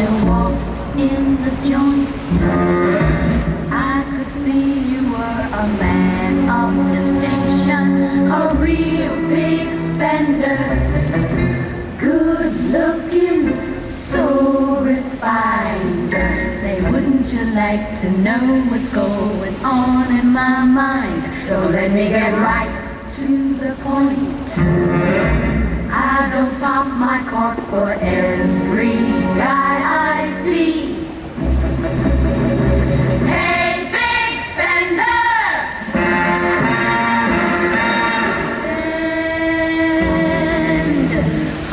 you walked in the joint, I could see you were a man of distinction, a real big spender, good looking, so refined. Say, wouldn't you like to know what's going on in my mind? So let me get right to the point. I don't pop my cork for every guy I see. Hey, big spender! Spend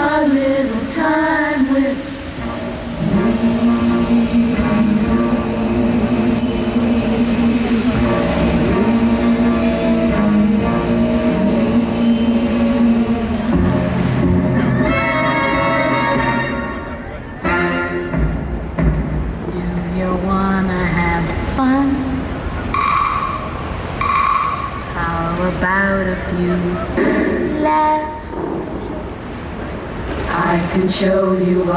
a little time with fun. How about a few laughs? I can show you a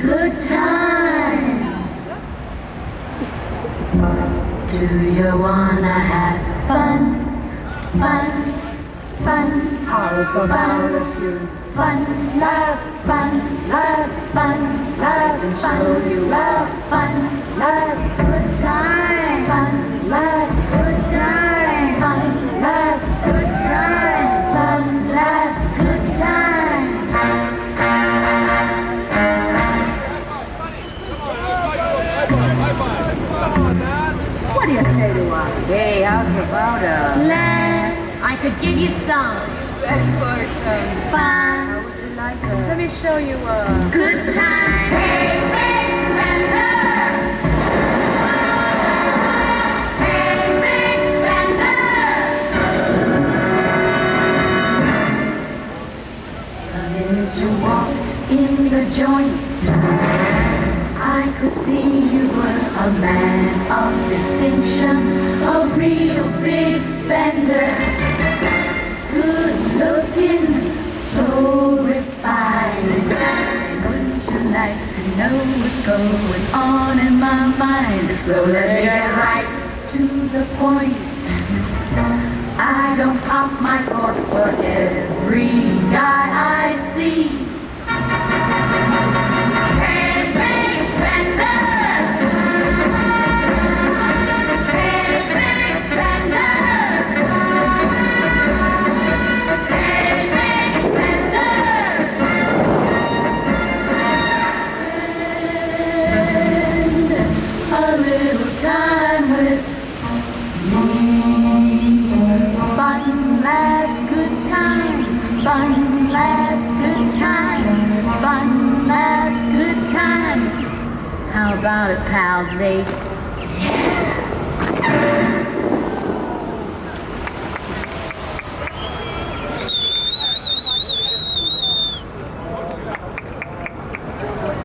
good time. Do you wanna have fun? Fun, fun. How about a few fun laughs? Fun laughs, fun laughs, fun you laughs, fun laughs, good time, fun laughs, good time, fun laughs, good time, fun laughs, good time. What do you say to us? Hey, how's about Laugh. I could give you some. Ready for some Fun. How would you like Let me show you a Good time. Hey, big spender. Hey, big spender. The minute you walked in the joint, I could see you were a man of distinction, a real big spender. Good looking, so refined. Wouldn't you like to know what's going on in my mind? So let me get right to the point. I don't pop my cork for every guy I see. Hey, big spender! Hey, big spender! A little time with me. Fun last good time. Fun last good time. Fun last good time. How about it, pal Z? Yeah.